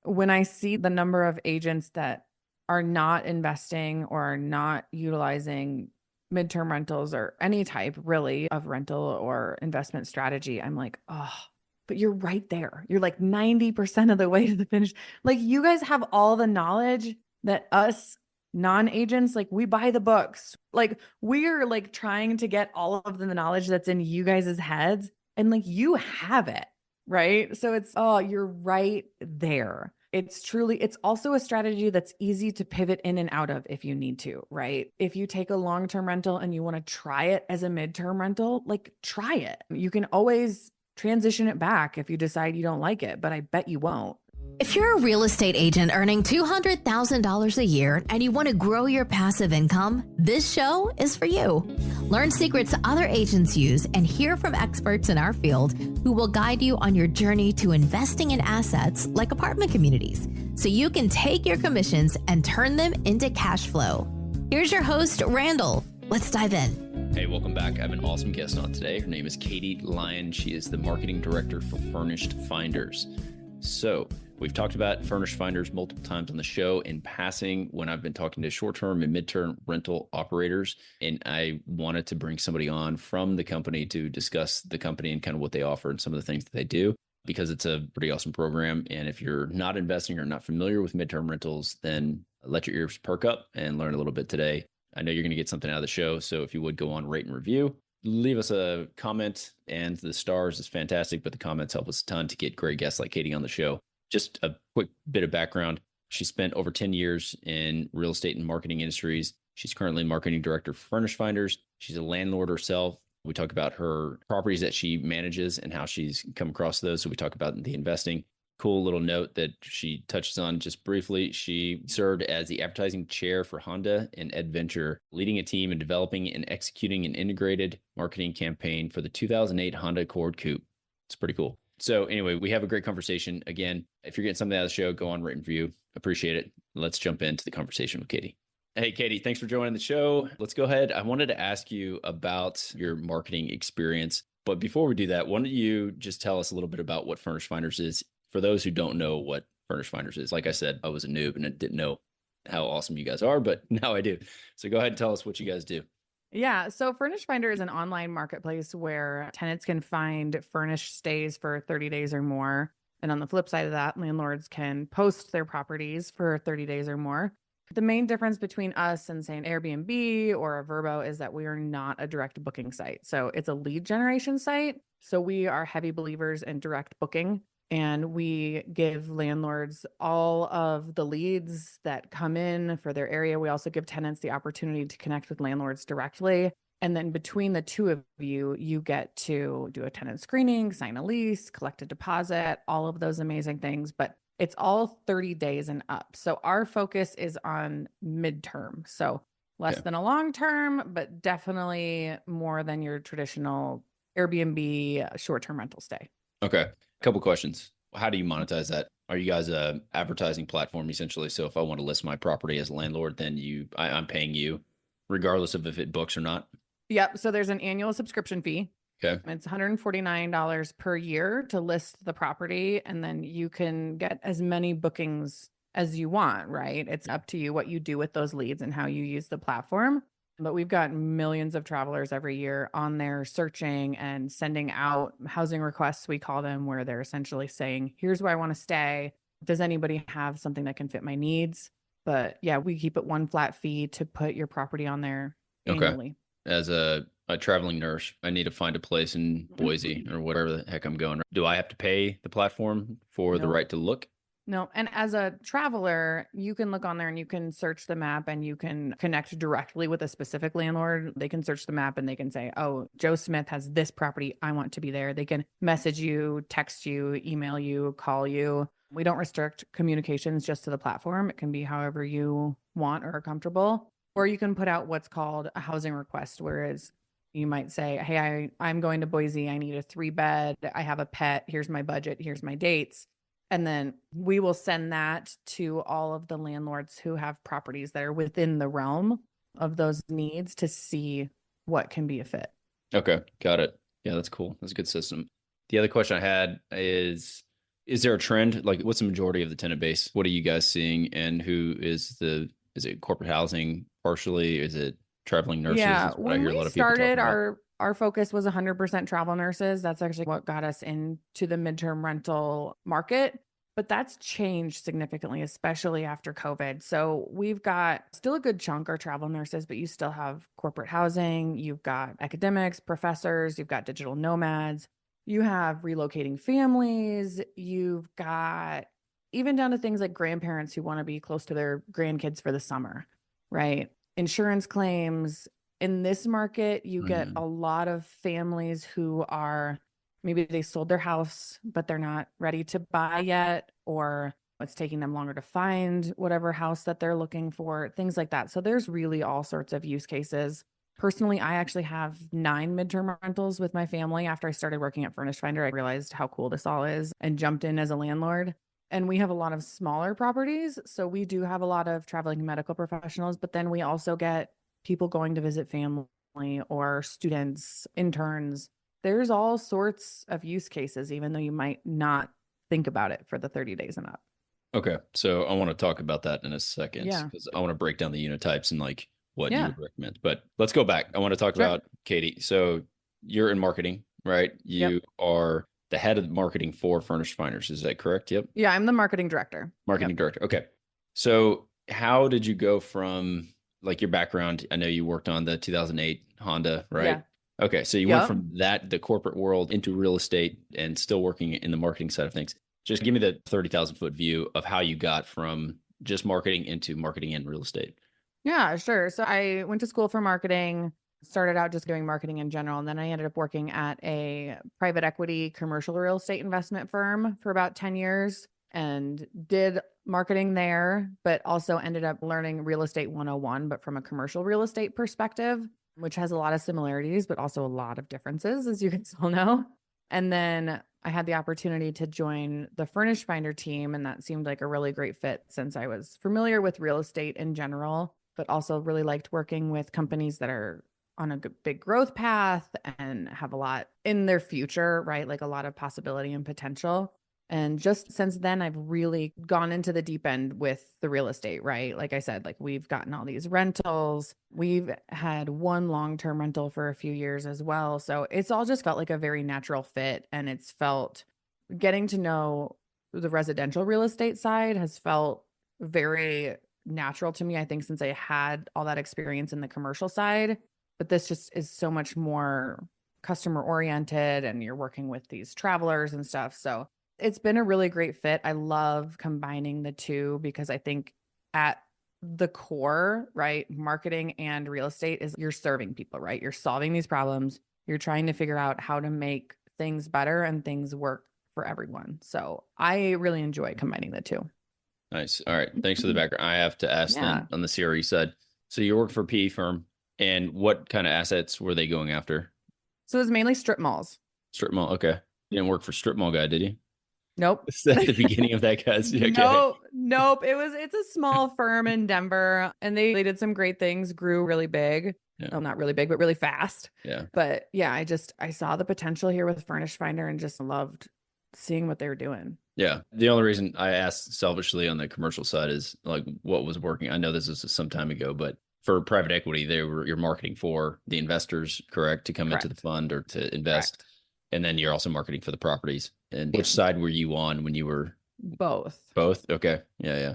when I see the number of agents that are not investing or are not utilizing midterm rentals or any type really of rental or investment strategy, I'm like, oh, but you're right there. You're like 90% of the way to the finish. Like you guys have all the knowledge that us non-agents, like we buy the books. Like we're like trying to get all of the knowledge that's in you guys' heads and like you have it, right? So it's, oh, you're right there. It's also a strategy that's easy to pivot in and out of if you need to, right? If you take a long-term rental and you want to try it as a midterm rental, like try it. You can always transition it back if you decide you don't like it, but I bet you won't. If you're a real estate agent earning $200,000 a year and you want to grow your passive income, this show is for you. Learn secrets other agents use and hear from experts in our field who will guide you on your journey to investing in assets like apartment communities so you can take your commissions and turn them into cash flow. Here's your host, Randall. Let's dive in. Hey, welcome back. I have an awesome guest on today. Her name is Katie Lyon. She is the marketing director for Furnished Finders. So we've talked about Furnished Finders multiple times on the show in passing when I've been talking to short-term and midterm rental operators. And I wanted to bring somebody on from the company to discuss the company and kind of what they offer and some of the things that they do, because it's a pretty awesome program. And if you're not investing or not familiar with midterm rentals, then let your ears perk up and learn a little bit today. I know you're going to get something out of the show. So if you would go on, rate and review, leave us a comment, and the stars is fantastic, but the comments help us a ton to get great guests like Katie on the show. Just a quick bit of background. She spent over 10 years in real estate and marketing industries. She's currently marketing director for Furnished Finders. She's a landlord herself. We talk about her properties that she manages and how she's come across those. So we talk about the investing. Cool little note that she touches on just briefly. She served as the advertising chair for Honda and Adventure, leading a team in developing and executing an integrated marketing campaign for the 2008 Honda Accord Coupe. It's pretty cool. So anyway, we have a great conversation. Again, if you're getting something out of the show, go on, rate and review. Appreciate it. Let's jump into the conversation with Katie. Hey, Katie, thanks for joining the show. Let's go ahead. I wanted to ask you about your marketing experience. But before we do that, why don't you just tell us a little bit about what Furnished Finders is? For those who don't know what Furnished Finders is, like I said, I was a noob and I didn't know how awesome you guys are, but now I do. So go ahead and tell us what you guys do. Yeah. So Furnished Finder is an online marketplace where tenants can find furnished stays for 30 days or more. And on the flip side of that, landlords can post their properties for 30 days or more. The main difference between us and say an Airbnb or a Vrbo is that we are not a direct booking site. So it's a lead generation site. So we are heavy believers in direct booking. And we give landlords all of the leads that come in for their area. We also give tenants the opportunity to connect with landlords directly. And then between the two of you, you get to do a tenant screening, sign a lease, collect a deposit, all of those amazing things. But it's all 30 days and up. So our focus is on midterm. So less than a long term, but definitely more than your traditional Airbnb short-term rental stay. Okay. Couple questions. How do you monetize that? Are you guys a advertising platform essentially? So if I want to list my property as a landlord, then I'm paying you regardless of if it books or not? Yep. So there's an annual subscription fee. Okay. It's $149 per year to list the property. And then you can get as many bookings as you want, right? It's up to you what you do with those leads and how you use the platform. But we've got millions of travelers every year on there searching and sending out housing requests, we call them, where they're essentially saying, here's where I want to stay. Does anybody have something that can fit my needs? But yeah, we keep it one flat fee to put your property on there annually. As a traveling nurse, I need to find a place in Boise or whatever the heck I'm going. Do I have to pay the platform for the right to look? No. And as a traveler, you can look on there and you can search the map and you can connect directly with a specific landlord. They can search the map and they can say, oh, Joe Smith has this property. I want to be there. They can message you, text you, email you, call you. We don't restrict communications just to the platform. It can be however you want or are comfortable. Or you can put out what's called a housing request, whereas you might say, hey, I'm going to Boise. I need a 3-bed. I have a pet. Here's my budget. Here's my dates. And then we will send that to all of the landlords who have properties that are within the realm of those needs to see what can be a fit. Okay, got it. Yeah, that's cool. That's a good system. The other question I had is, Is there a trend? Like, what's the majority of the tenant base? What are you guys seeing? And is it corporate housing partially? Is it traveling nurses? Yeah, Is what I when hear a we lot of people started, talking about. our focus was 100% travel nurses. That's actually what got us into the midterm rental market. But that's changed significantly, especially after COVID. So we've got still a good chunk are travel nurses, but you still have corporate housing, you've got academics, professors, you've got digital nomads, you have relocating families, you've got even down to things like grandparents who want to be close to their grandkids for the summer, right? Insurance claims. In this market, you get a lot of families who are maybe they sold their house, but they're not ready to buy yet, or it's taking them longer to find whatever house that they're looking for, things like that. So there's really all sorts of use cases. Personally, I actually have 9 midterm rentals with my family. After I started working at Furnished Finder, I realized how cool this all is and jumped in as a landlord. And we have a lot of smaller properties. So we do have a lot of traveling medical professionals, but then we also get people going to visit family or students, interns. There's all sorts of use cases, even though you might not think about it for the 30 days and up. Okay. So I want to talk about that in a second Yeah. because I want to break down the unit types and like what you Yeah. would recommend. But let's go back. I want to talk Sure. about Katie. So you're in marketing, right? Yep. You are the head of marketing for Furnished Finders. Is that correct? Yep. Yeah. I'm the marketing director. Marketing Yep. director. Okay. So how did you go from like your background? I know you worked on the 2008 Honda, right? Yeah. Okay. So you went Yep. from that, the corporate world into real estate and still working in the marketing side of things. Just give me the 30,000-foot view of how you got from just marketing into marketing and real estate. Yeah, sure. So I went to school for marketing, started out just doing marketing in general, and then I ended up working at a private equity commercial real estate investment firm for about 10 years and did marketing there, but also ended up learning real estate 101, but from a commercial real estate perspective, which has a lot of similarities, but also a lot of differences, as you guys all know. And then I had the opportunity to join the Furnished Finder team, and that seemed like a really great fit since I was familiar with real estate in general, but also really liked working with companies that are on a big growth path and have a lot in their future, right? Like a lot of possibility and potential. And just since then, I've really gone into the deep end with the real estate, right? Like I said, like we've gotten all these rentals. We've had one long-term rental for a few years as well. So it's all just felt like a very natural fit. And it's felt getting to know the residential real estate side has felt very natural to me, I think, since I had all that experience in the commercial side. But this just is so much more customer oriented and you're working with these travelers and stuff. So it's been a really great fit. I love combining the two because I think at the core, right, marketing and real estate is you're serving people, right? You're solving these problems. You're trying to figure out how to make things better and things work for everyone. So I really enjoy combining the two. Nice. All right. Thanks for the background. I have to ask Yeah. then on the CRE side. So you worked for a PE firm, and what kind of assets were they going after? So it's mainly strip malls. Strip mall. Okay. You didn't work for strip mall guy, did you? Nope. Is that the beginning of that, guys? Okay. Nope. It's a small firm in Denver and they did some great things, grew really big. Yeah. Well, not really big, but really fast. Yeah. But yeah, I saw the potential here with Furnished Finder and just loved seeing what they were doing. Yeah. The only reason I asked selfishly on the commercial side is like what was working. I know this is some time ago, but for private equity, you're marketing for the investors, correct, to come into the Correct. fund or to invest. Correct. And then you're also marketing for the properties. And which side were you on when you were Both. both? Okay. Yeah, yeah.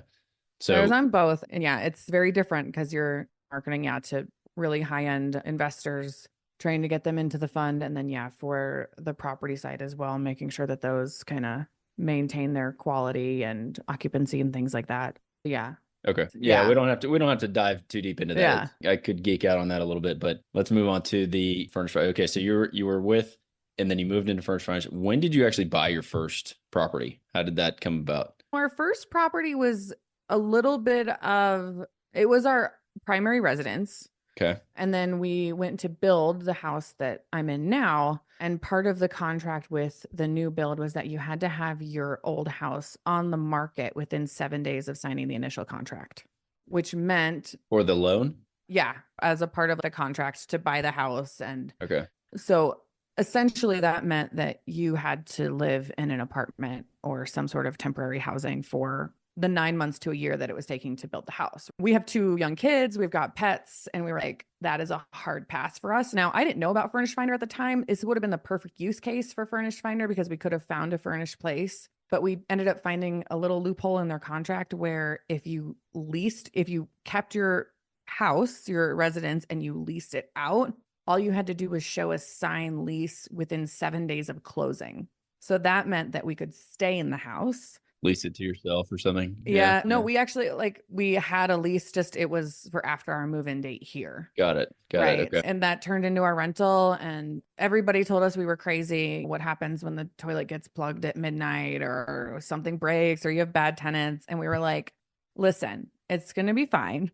So I was So on both. And yeah, it's very different because you're marketing, yeah, to really high end investors, trying to get them into the fund. And then, yeah, for the property side as well, making sure that those kind of maintain their quality and occupancy and things like that. Yeah. okay. Yeah, Yeah. we don't have to dive too deep into that. Yeah. I could geek out on that a little bit, but let's move on to the furnished. Okay, so you were with and then you moved into furnished furniture. When did you actually buy your first property? How did that come about? Our first property was a little bit of, it was our primary residence. Okay. And then we went to build the house that I'm in now. And part of the contract with the new build was that you had to have your old house on the market within 7 days of signing the initial contract, which meant, For the loan? yeah, as a part of the contract to buy the house. And Okay. so essentially that meant that you had to live in an apartment or some sort of temporary housing for the 9 months to a year that it was taking to build the house. We have 2 young kids, we've got pets, and we were like, that is a hard pass for us. Now, I didn't know about Furnished Finder at the time. This would have been the perfect use case for Furnished Finder because we could have found a furnished place. But we ended up finding a little loophole in their contract where if you kept your house, your residence, and you leased it out, all you had to do was show a signed lease within 7 days of closing. So that meant that we could stay in the house. Lease it to yourself or something. Yeah. No, we actually we had a lease, just it was for after our move-in date here. Got it. Okay. And that turned into our rental, and everybody told us we were crazy. What happens when the toilet gets plugged at midnight or something breaks or you have bad tenants? And we were like, listen, it's going to be fine.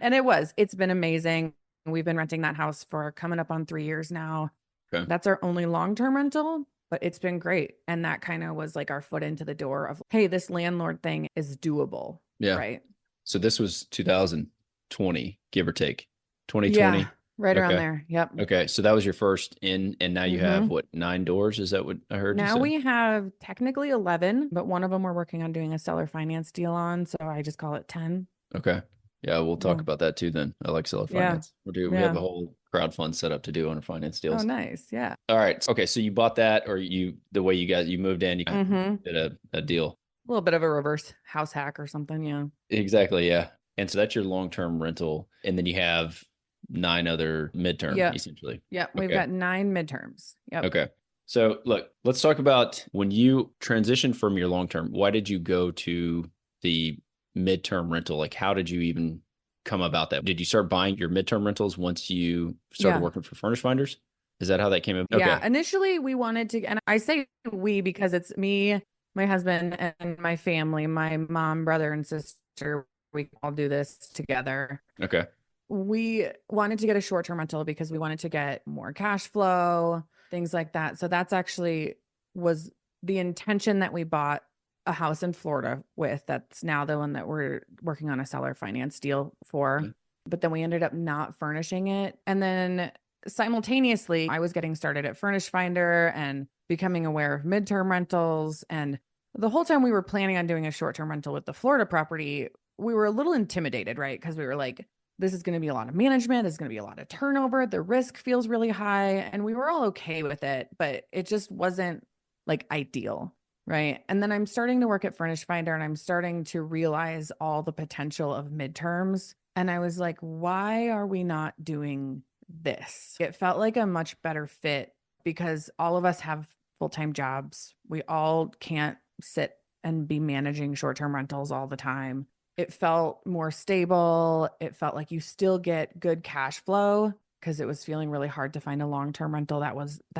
And it's been amazing. We've been renting that house for coming up on 3 years now. Okay. That's our only long-term rental, but it's been great. And that kind of was like our foot into the door of, hey, this landlord thing is doable. Yeah. Right. So this was 2020, give or take. 2020. Yeah, right around there. Yep. Okay. So that was your first in, and now you have what, 9 doors? Is that what I heard you say? Now we have technically 11, but one of them we're working on doing a seller finance deal on. So I just call it 10. Okay. Yeah, we'll talk about that too then. I like seller finance. We have a whole crowd fund set up to do on finance deals. Oh, nice. Yeah. All right. Okay. So you bought that, or you moved in, you did a deal. A little bit of a reverse house hack or something. Yeah. Exactly. Yeah. And so that's your long-term rental. And then you have 9 other midterm, essentially. Yeah. We've got 9 midterms. Yep. Okay. So look, let's talk about when you transitioned from your long-term, why did you go to the midterm rental? Like, how did you even come about that? Did you start buying your midterm rentals once you started working for Furnished Finders? Is that how that came in? Okay. Yeah. Initially, we wanted to, and I say we because it's me, my husband, and my family, my mom, brother, and sister. We all do this together. Okay. We wanted to get a short-term rental because we wanted to get more cash flow, things like that. So that's actually was the intention that we bought a house in Florida with. That's now the one that we're working on a seller finance deal for. Mm-hmm. But then we ended up not furnishing it. And then simultaneously, I was getting started at Furnished Finder and becoming aware of midterm rentals. And the whole time we were planning on doing a short-term rental with the Florida property, we were a little intimidated, right? Because we were like, this is going to be a lot of management. There's going to be a lot of turnover. The risk feels really high. And we were all okay with it, but it just wasn't like ideal. Right. And then I'm starting to work at Furnished Finder and I'm starting to realize all the potential of midterms. And I was like, why are we not doing this? It felt like a much better fit because all of us have full-time jobs. We all can't sit and be managing short-term rentals all the time. It felt more stable. It felt like you still get good cash flow because it was feeling really hard to find a long-term rental that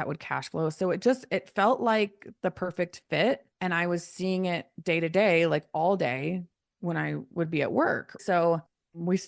would cash flow. So it felt like the perfect fit. And I was seeing it day to day, like all day when I would be at work. So we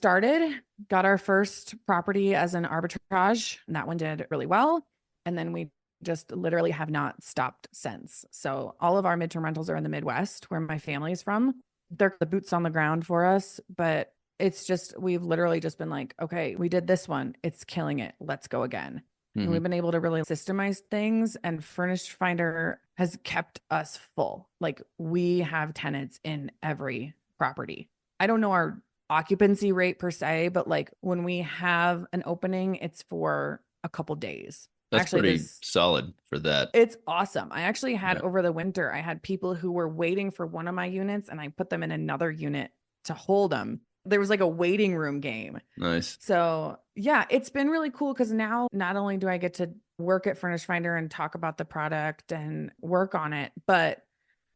got our first property as an arbitrage, and that one did really well. And then we just literally have not stopped since. So all of our midterm rentals are in the Midwest where my family's from. They're the boots on the ground for us, but it's just, we've literally just been like, okay, we did this one. It's killing it. Let's go again. Mm-hmm. And we've been able to really systemize things, and Furnished Finder has kept us full. Like, we have tenants in every property. I don't know our occupancy rate per se, but like when we have an opening, it's for a couple days. That's actually pretty solid for that. It's awesome. I actually had over the winter, I had people who were waiting for one of my units and I put them in another unit to hold them. There was like a waiting room game. Nice. So yeah, it's been really cool because now not only do I get to work at Furnished Finder and talk about the product and work on it, but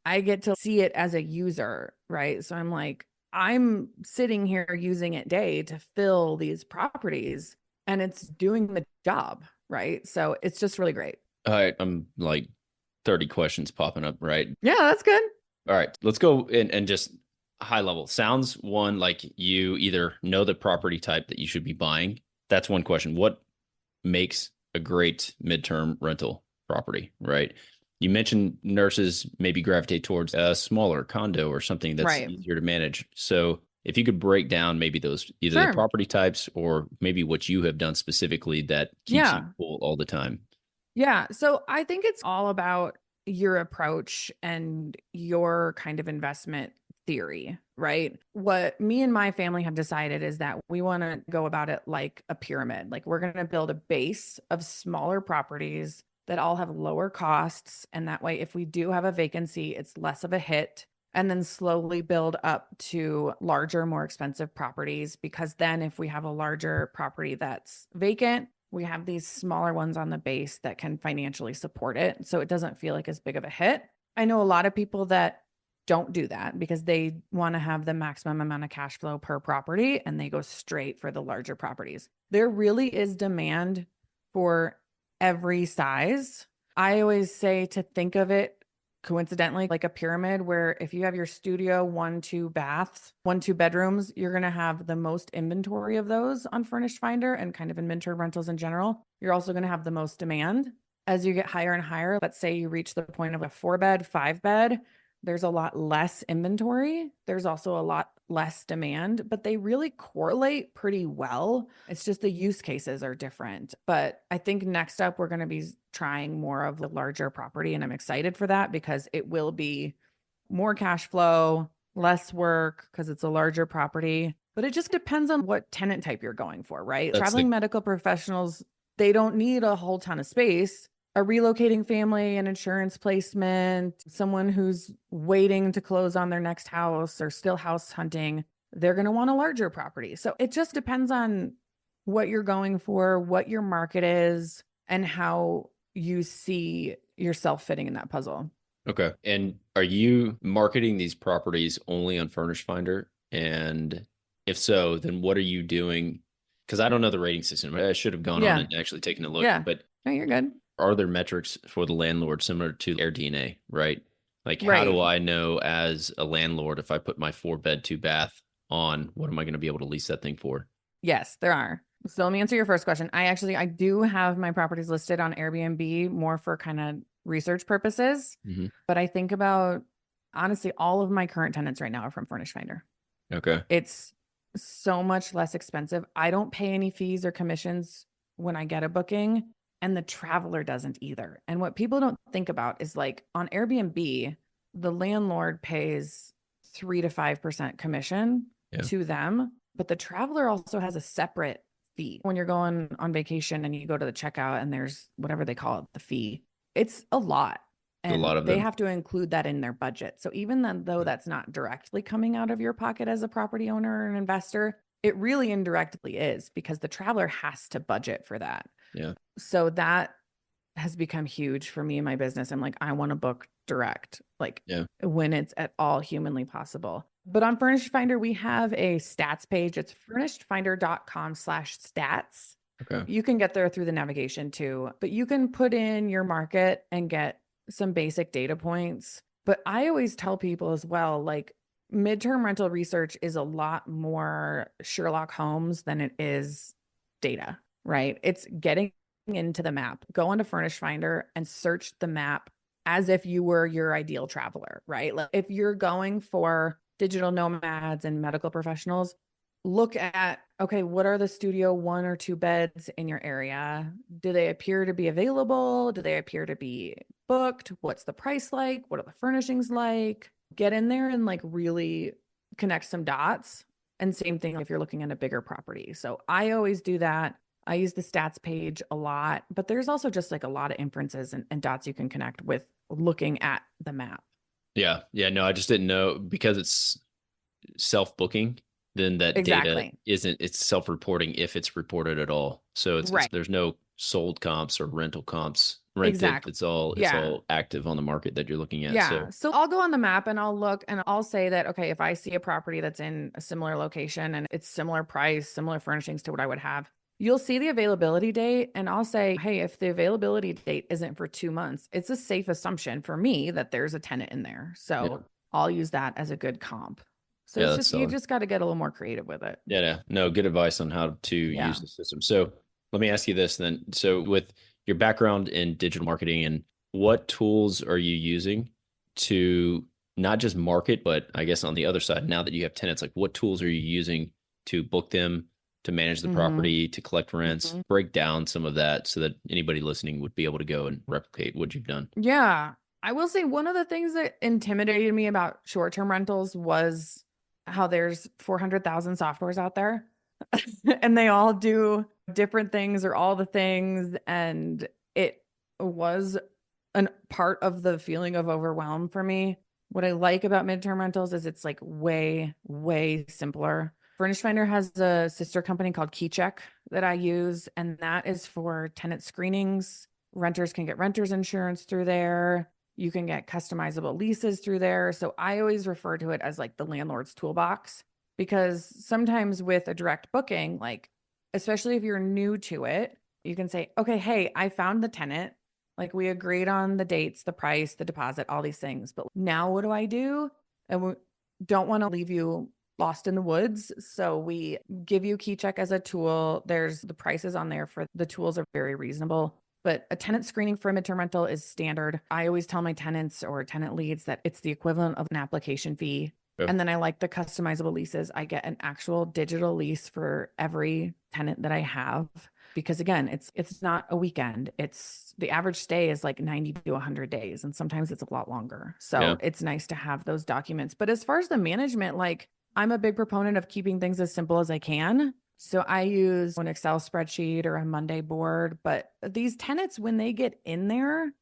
I get to see it as a user, right? So I'm like, I'm sitting here using it day to fill these properties and it's doing the job, right? So it's just really great. All right. I'm like 30 questions popping up, right? Yeah, that's good. All right. Let's go in and just high level. Sounds one like you either know the property type that you should be buying. That's one question. What makes a great midterm rental property, right? You mentioned nurses maybe gravitate towards a smaller condo or something that's easier to manage. So if you could break down maybe those, either the property types or maybe what you have done specifically that keeps you full all the time. Yeah. So I think it's all about your approach and your kind of investment theory, right? What me and my family have decided is that we want to go about it like a pyramid. Like we're going to build a base of smaller properties that all have lower costs. And that way, if we do have a vacancy, it's less of a hit. And then slowly build up to larger, more expensive properties. Because then if we have a larger property that's vacant, we have these smaller ones on the base that can financially support it. So it doesn't feel like as big of a hit. I know a lot of people that don't do that because they want to have the maximum amount of cash flow per property and they go straight for the larger properties. There really is demand for every size. I always say to think of it coincidentally like a pyramid where if you have your studio, 1-2 baths, 1-2 bedrooms, you're going to have the most inventory of those on Furnished Finder and kind of in Midterm Rentals in general. You're also going to have the most demand. As you get higher and higher, let's say you reach the point of a 4-bed, 5-bed, there's a lot less inventory. There's also a lot less demand, but they really correlate pretty well. It's just the use cases are different. But I think next up, we're going to be trying more of the larger property. And I'm excited for that because it will be more cash flow, less work because it's a larger property. But it just depends on what tenant type you're going for, right? Traveling medical professionals, they don't need a whole ton of space. A relocating family, an insurance placement, someone who's waiting to close on their next house or still house hunting, they're going to want a larger property. So it just depends on what you're going for, what your market is, and how you see yourself fitting in that puzzle. Okay. And are you marketing these properties only on Furnished Finder? And if so, then what are you doing? Because I don't know the rating system. I should have gone on and actually taken a look. Yeah. But no, you're good. Are there metrics for the landlord similar to AirDNA, right? Like, how do I know as a landlord if I put my 4-bed, 2-bath on, what am I going to be able to lease that thing for? Yes, there are. So let me answer your first question. I do have my properties listed on Airbnb more for kind of research purposes. Mm-hmm. But I think about, honestly, all of my current tenants right now are from Furnished Finder. Okay. It's so much less expensive. I don't pay any fees or commissions when I get a booking. And the traveler doesn't either. And what people don't think about is like on Airbnb, the landlord pays 3 to 5% commission to them, but the traveler also has a separate fee. When you're going on vacation and you go to the checkout and there's whatever they call it, the fee, it's a lot. And they have to include that in their budget. So even though that's not directly coming out of your pocket as a property owner or an investor, it really indirectly is because the traveler has to budget for that. Yeah. So that has become huge for me in my business. I'm like, I want to book direct, when it's at all humanly possible. But on Furnished Finder, we have a stats page. It's furnishedfinder.com/stats. Okay. You can get there through the navigation too, but you can put in your market and get some basic data points. But I always tell people as well, like midterm rental research is a lot more Sherlock Holmes than it is data. Right? It's getting into the map. Go onto Furnished Finder and search the map as if you were your ideal traveler, right? Like if you're going for digital nomads and medical professionals, look at, okay, what are the studio 1 or 2 beds in your area? Do they appear to be available? Do they appear to be booked? What's the price like? What are the furnishings like? Get in there and like really connect some dots. And same thing if you're looking at a bigger property. So I always do that. I use the stats page a lot, but there's also just like a lot of inferences and dots you can connect with looking at the map. Yeah. Yeah. No, I just didn't know because it's self-booking, then that data it's self-reporting if it's reported at all. So there's no sold comps or rental comps rented. It's all active on the market that you're looking at. Yeah. So I'll go on the map and I'll look and I'll say that, okay, if I see a property that's in a similar location and it's similar price, similar furnishings to what I would have, you'll see the availability date and I'll say, hey, if the availability date isn't for 2 months, it's a safe assumption for me that there's a tenant in there. So I'll use that as a good comp. So it's just, you just got to get a little more creative with it. Yeah. No, good advice on how to use the system. So let me ask you this then. So with your background in digital marketing, and what tools are you using to not just market, but I guess on the other side, now that you have tenants, like what tools are you using to book them, to manage the property, to collect rents, break down some of that so that anybody listening would be able to go and replicate what you've done? Yeah. I will say one of the things that intimidated me about short-term rentals was how there's 400,000 softwares out there and they all do different things or all the things. And it was a part of the feeling of overwhelm for me. What I like about midterm rentals is it's like way, way simpler. Furnished Finder has a sister company called KeyCheck that I use, and that is for tenant screenings. Renters can get renters insurance through there. You can get customizable leases through there. So I always refer to it as like the landlord's toolbox, because sometimes with a direct booking, like, especially if you're new to it, you can say, okay, hey, I found the tenant. Like, we agreed on the dates, the price, the deposit, all these things. But now what do I do? And we don't want to leave you lost in the woods. So we give you KeyCheck as a tool. There's the prices on there for the tools are very reasonable. But a tenant screening for a midterm rental is standard. I always tell my tenants or tenant leads that it's the equivalent of an application fee. Yep. And then I like the customizable leases. I get an actual digital lease for every tenant that I have. Because again, it's not a weekend. It's the average stay is like 90 to 100 days. And sometimes it's a lot longer. So it's nice to have those documents. But as far as the management, like, I'm a big proponent of keeping things as simple as I can. So I use an Excel spreadsheet or a Monday board, but these tenants, when they get in there,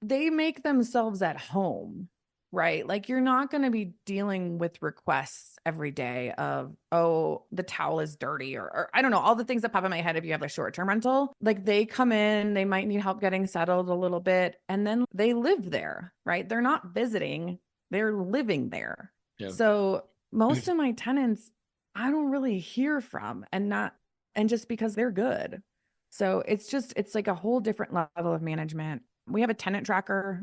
they make themselves at home, right? Like, you're not going to be dealing with requests every day of, oh, the towel is dirty or I don't know, all the things that pop in my head if you have a short-term rental. Like, they come in, they might need help getting settled a little bit, and then they live there, right? They're not visiting, they're living there. Yep. So most of my tenants, I don't really hear from, and just because they're good. So it's like a whole different level of management. We have a tenant tracker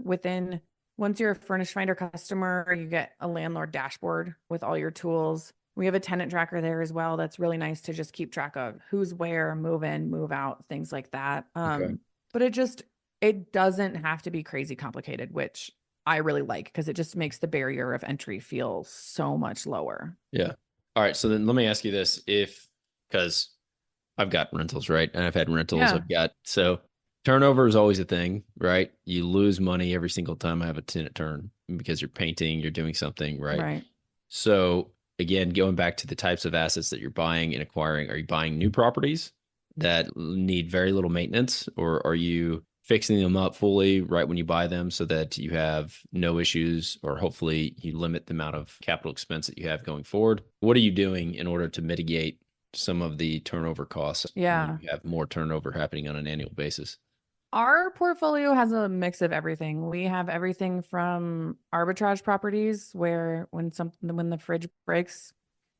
once you're a Furnished Finder customer, you get a landlord dashboard with all your tools. We have a tenant tracker there as well. That's really nice to just keep track of who's where, move in, move out, things like that. But it doesn't have to be crazy complicated, which I really like, because it just makes the barrier of entry feel so much lower. Yeah. All right. So then let me ask you this. Because I've got rentals, right? And I've had rentals. So turnover is always a thing, right? You lose money every single time I have a tenant turn because you're painting, you're doing something, right? Right. So again, going back to the types of assets that you're buying and acquiring, are you buying new properties that need very little maintenance, or are you fixing them up fully right when you buy them so that you have no issues, or hopefully you limit the amount of capital expense that you have going forward? What are you doing in order to mitigate some of the turnover costs? Yeah. You have more turnover happening on an annual basis. Our portfolio has a mix of everything. We have everything from arbitrage properties where when the fridge breaks,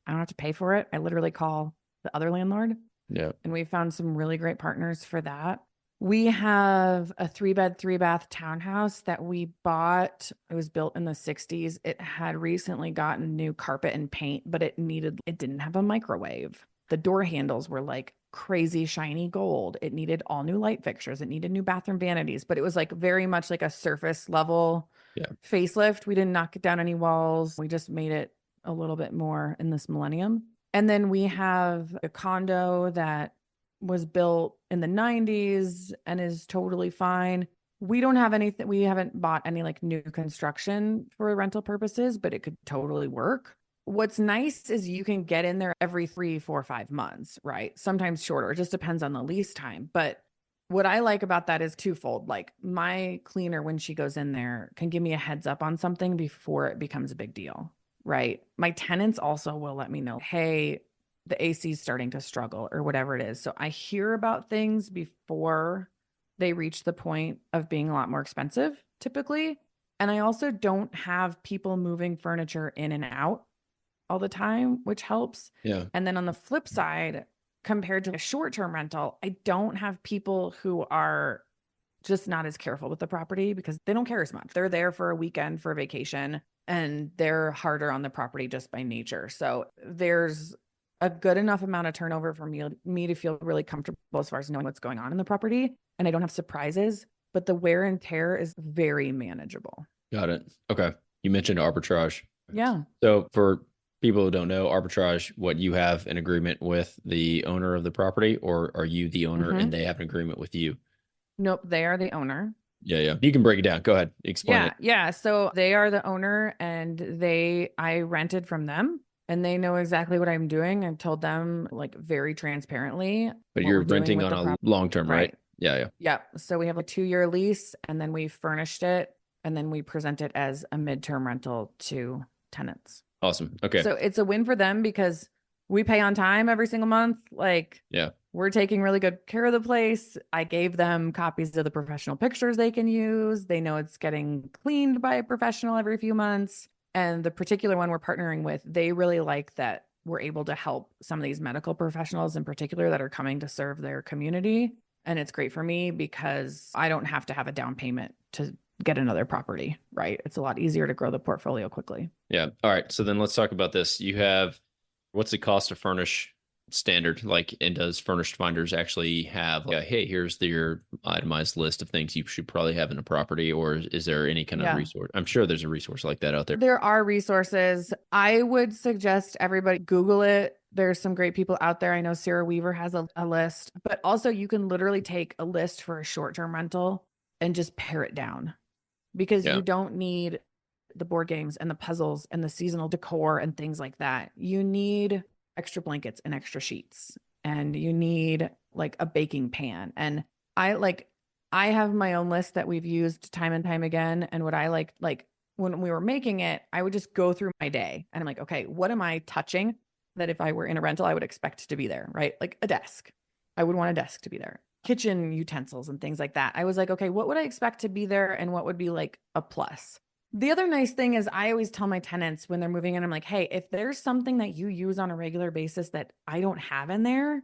I don't have to pay for it. I literally call the other landlord. Yeah. And we found some really great partners for that. We have a 3-bed, 3-bath townhouse that we bought. It was built in the 60s. It had recently gotten new carpet and paint, but it didn't have a microwave. The door handles were like crazy shiny gold. It needed all new light fixtures. It needed new bathroom vanities, but it was like very much like a surface level facelift. We didn't knock down any walls. We just made it a little bit more in this millennium. And then we have a condo that was built in the 90s and is totally fine. We don't have anything. We haven't bought any like new construction for rental purposes, but it could totally work. What's nice is you can get in there every 3, 4, 5 months, right? Sometimes shorter. It just depends on the lease time. But what I like about that is twofold. Like, my cleaner, when she goes in there, can give me a heads up on something before it becomes a big deal, right? My tenants also will let me know, hey, the AC is starting to struggle or whatever it is. So I hear about things before they reach the point of being a lot more expensive, typically. And I also don't have people moving furniture in and out all the time, which helps. Yeah. And then on the flip side, compared to a short-term rental, I don't have people who are just not as careful with the property because they don't care as much. They're there for a weekend, for a vacation, and they're harder on the property just by nature. So there's a good enough amount of turnover for me to feel really comfortable as far as knowing what's going on in the property. And I don't have surprises, but the wear and tear is very manageable. Got it. Okay. You mentioned arbitrage. Yeah. So for people who don't know, arbitrage, what, you have an agreement with the owner of the property, or are you the owner and they have an agreement with you? Nope, they are the owner. Yeah, yeah. You can break it down. Go ahead. Explain Yeah, it. yeah. So they are the owner and I rented from them and they know exactly what I'm doing. I told them like very transparently But what you're we're doing renting with on the a property. long term, right? Right. Yeah, yeah. Yep. So we have a 2-year lease and then we furnished it and then we present it as a midterm rental to tenants. Awesome. Okay. So it's a win for them because we pay on time every single month. Like Yeah. we're taking really good care of the place. I gave them copies of the professional pictures they can use. They know it's getting cleaned by a professional every few months. And the particular one we're partnering with, they really like that we're able to help some of these medical professionals in particular that are coming to serve their community. And it's great for me because I don't have to have a down payment to get another property, right? It's a lot easier to grow the portfolio quickly. Yeah. All right. So then let's talk about this. You have what's the cost to furnish standard? Like, and does Furnished Finders actually have like, hey, here's your itemized list of things you should probably have in a property, or is there any kind of Yeah. resource? I'm sure there's a resource like that out there. There are resources. I would suggest everybody Google it. There's some great people out there. I know Sarah Weaver has a list, but also you can literally take a list for a short-term rental and just pare it down because Yeah. you don't need the board games and the puzzles and the seasonal decor and things like that. You need extra blankets and extra sheets and you need like a baking pan. And I have my own list that we've used time and time again. And what I like when we were making it, I would just go through my day and I'm like, okay, what am I touching that if I were in a rental, I would expect to be there, right? Like a desk. I would want a desk to be there. Kitchen utensils and things like that. I was like, okay, what would I expect to be there and what would be like a plus? The other nice thing is I always tell my tenants when they're moving in, I'm like, hey, if there's something that you use on a regular basis that I don't have in there,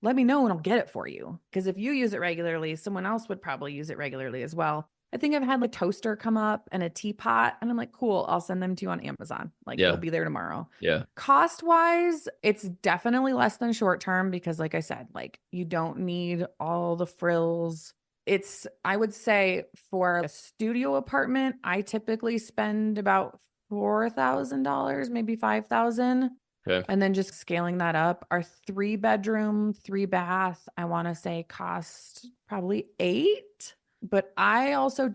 let me know and I'll get it for you. Because if you use it regularly, someone else would probably use it regularly as well. I think I've had a toaster come up and a teapot, and I'm like, cool, I'll send them to you on Amazon. Like it'll Yeah. be there tomorrow. Yeah. Cost wise, it's definitely less than short term because, like I said, like you don't need all the frills. I would say for a studio apartment, I typically spend about $4,000, maybe 5,000. Okay. And then just scaling that up, our 3-bedroom, 3-bath, I want to say cost probably 8. But I also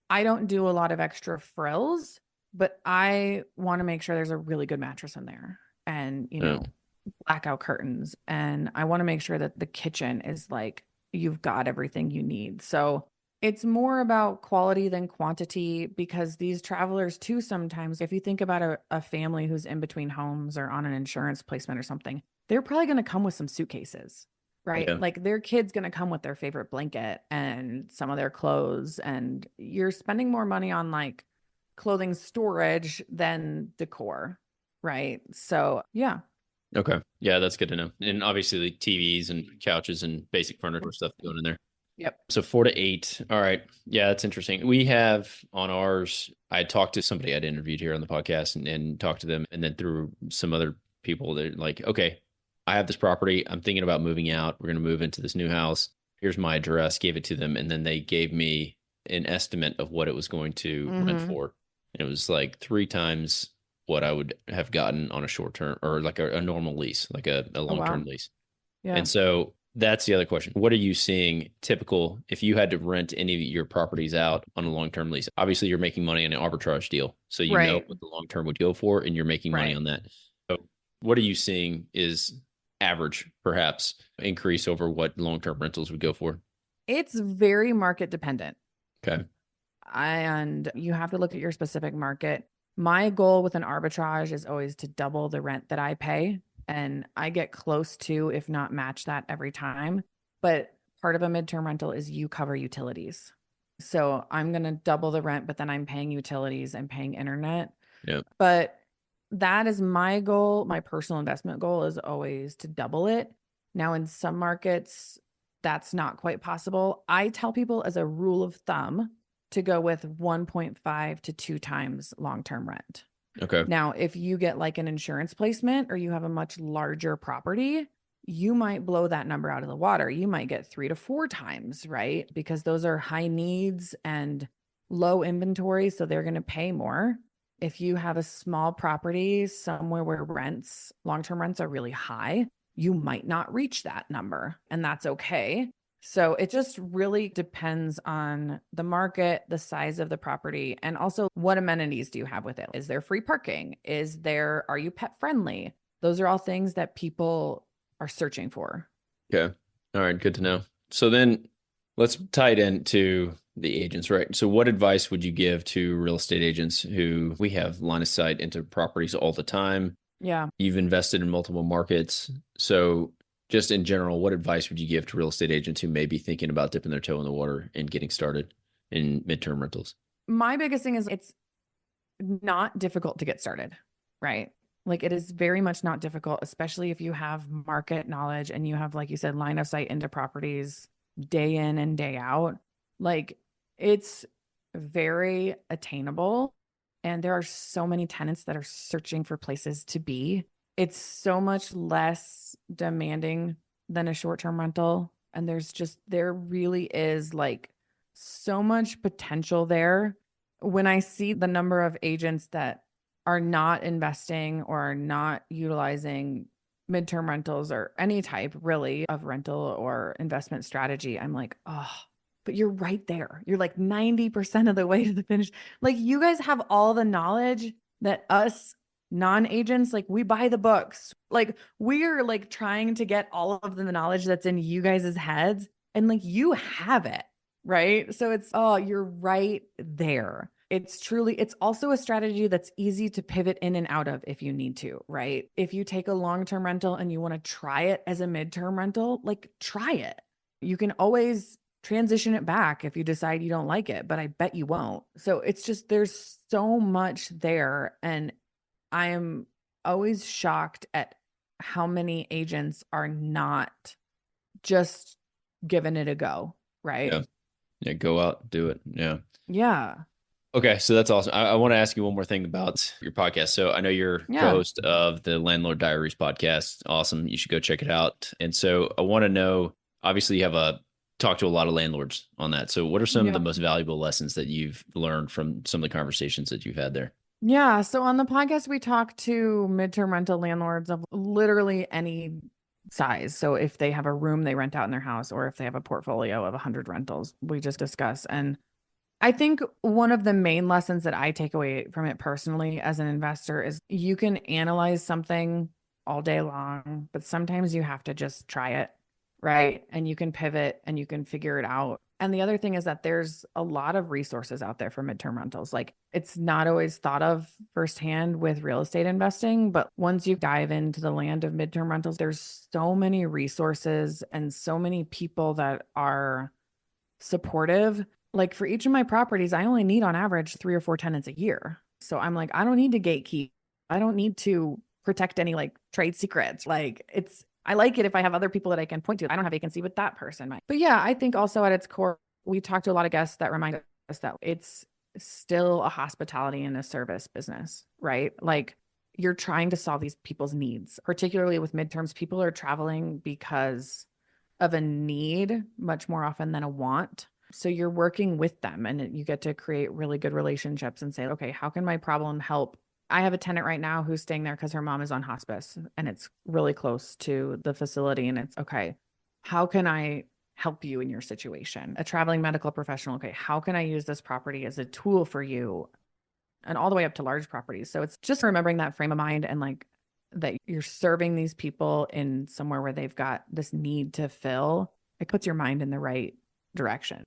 I don't do a lot of extra frills, but I want to make sure there's a really good mattress in there and, Yeah. blackout curtains. And I want to make sure that the kitchen is like, you've got everything you need. So it's more about quality than quantity because these travelers too, sometimes if you think about a family who's in between homes or on an insurance placement or something, they're probably going to come with some suitcases, right? Yeah. Like their kid's going to come with their favorite blanket and some of their clothes, and you're spending more money on like clothing storage than decor, right? So yeah. Okay. Yeah, that's good to know. And obviously, the TVs and couches and basic furniture stuff going in there. Yep. So 4 to 8. All right. Yeah, that's interesting. We have on ours, I talked to somebody I'd interviewed here on the podcast and talked to them. And then through some other people, they're like, okay, I have this property. I'm thinking about moving out. We're going to move into this new house. Here's my address, gave it to them. And then they gave me an estimate of what it was going to rent for. And it was like 3 times what I would have gotten on a short term or like a normal lease, like a Oh, long term wow. lease. Yeah. And so that's the other question. What are you seeing typical if you had to rent any of your properties out on a long term lease? Obviously, you're making money on an arbitrage deal. So you know Right. what the long term would go for and you're making money Right. on that. So what are you seeing is average, perhaps, increase over what long term rentals would go for? It's very market dependent. Okay. And you have to look at your specific market. My goal with an arbitrage is always to double the rent that I pay. And I get close to, if not match that every time. But part of a midterm rental is you cover utilities. So I'm going to double the rent, but then I'm paying utilities, I'm paying internet. Yeah. But that is my goal. My personal investment goal is always to double it. Now, in some markets, that's not quite possible. I tell people as a rule of thumb to go with 1.5 to 2 times long-term rent. Okay. Now, if you get like an insurance placement or you have a much larger property, you might blow that number out of the water. You might get 3 to 4 times, right? Because those are high needs and low inventory. So they're going to pay more. If you have a small property somewhere where long-term rents are really high, you might not reach that number. And that's okay. So it just really depends on the market, the size of the property, and also what amenities do you have with it? Is there free parking? Are you pet friendly? Those are all things that people are searching for. Okay. All right. Good to know. So then let's tie it into the agents, right? So what advice would you give to real estate agents who we have line of sight into properties all the time? Yeah. You've invested in multiple markets. So just in general, what advice would you give to real estate agents who may be thinking about dipping their toe in the water and getting started in midterm rentals? My biggest thing is it's not difficult to get started, right? Like it is very much not difficult, especially if you have market knowledge and you have, like you said, line of sight into properties day in and day out. Like it's very attainable. And there are so many tenants that are searching for places to be. It's so much less demanding than a short-term rental. And there really is like so much potential there. When I see the number of agents that are not investing or are not utilizing midterm rentals or any type really of rental or investment strategy, I'm like, oh, but you're right there. You're like 90% of the way to the finish. Like you guys have all the knowledge that us non-agents, like we buy the books. Like we're like trying to get all of the knowledge that's in you guys' heads and like you have it, right? So you're right there. It's also a strategy that's easy to pivot in and out of if you need to, right? If you take a long-term rental and you want to try it as a midterm rental, like try it. You can always transition it back if you decide you don't like it, but I bet you won't. So it's just, there's so much there. And I am always shocked at how many agents are not just giving it a go, right? Yeah. Yeah. Go out, do it. Yeah. Yeah. Okay, so that's awesome. I want to ask you one more thing about your podcast. So I know you're co-host of the Landlord Diaries podcast. Awesome. You should go check it out. And so I want to know, obviously you have talked to a lot of landlords on that. So what are some of the most valuable lessons that you've learned from some of the conversations that you've had there? Yeah. So on the podcast, we talk to midterm rental landlords of literally any size. So if they have a room they rent out in their house, or if they have a portfolio of 100 rentals, we just discuss. And I think one of the main lessons that I take away from it personally as an investor is you can analyze something all day long, but sometimes you have to just try it, right? And you can pivot and you can figure it out. And the other thing is that there's a lot of resources out there for midterm rentals. Like it's not always thought of firsthand with real estate investing, but once you dive into the land of midterm rentals, there's so many resources and so many people that are supportive. Like for each of my properties, I only need on average 3 or 4 tenants a year. So I'm like, I don't need to gatekeep. I don't need to protect any like trade secrets. I like it if I have other people that I can point to. I don't have vacancy with that person. But yeah, I think also at its core, we talked to a lot of guests that remind us that it's still a hospitality and a service business, right? Like you're trying to solve these people's needs, particularly with midterms. People are traveling because of a need much more often than a want. So you're working with them and you get to create really good relationships and say, okay, how can my problem help? I have a tenant right now who's staying there because her mom is on hospice and it's really close to the facility. And it's okay, how can I help you in your situation? A traveling medical professional. Okay, how can I use this property as a tool for you? And all the way up to large properties. So it's just remembering that frame of mind and like that you're serving these people in somewhere where they've got this need to fill. It puts your mind in the right direction.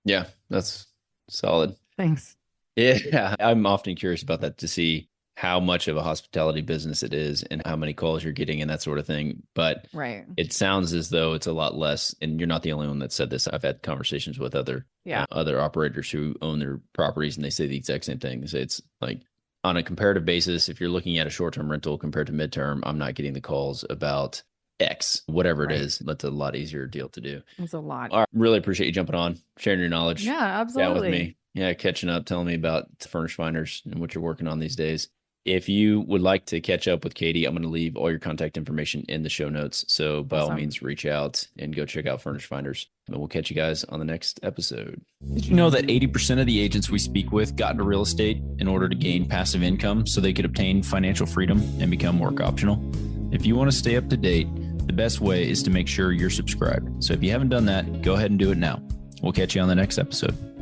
Yeah, that's solid. Thanks. Yeah, I'm often curious about that to see how much of a hospitality business it is and how many calls you're getting and that sort of thing. But right. It sounds as though it's a lot less. And you're not the only one that said this. I've had conversations with other operators who own their properties and they say the exact same thing. They say it's like on a comparative basis, if you're looking at a short-term rental compared to midterm, I'm not getting the calls about X, whatever it is. That's a lot easier deal to do. It's a lot. All right, really appreciate you jumping on, sharing your knowledge. Yeah, absolutely. With me. Yeah, catching up, telling me about Furnished Finders and what you're working on these days. If you would like to catch up with Katie, I'm going to leave all your contact information in the show notes. So by all means, reach out and go check out Furnished Finders. And we'll catch you guys on the next episode. Did you know that 80% of the agents we speak with got into real estate in order to gain passive income so they could obtain financial freedom and become work optional? If you want to stay up to date, the best way is to make sure you're subscribed. So if you haven't done that, go ahead and do it now. We'll catch you on the next episode.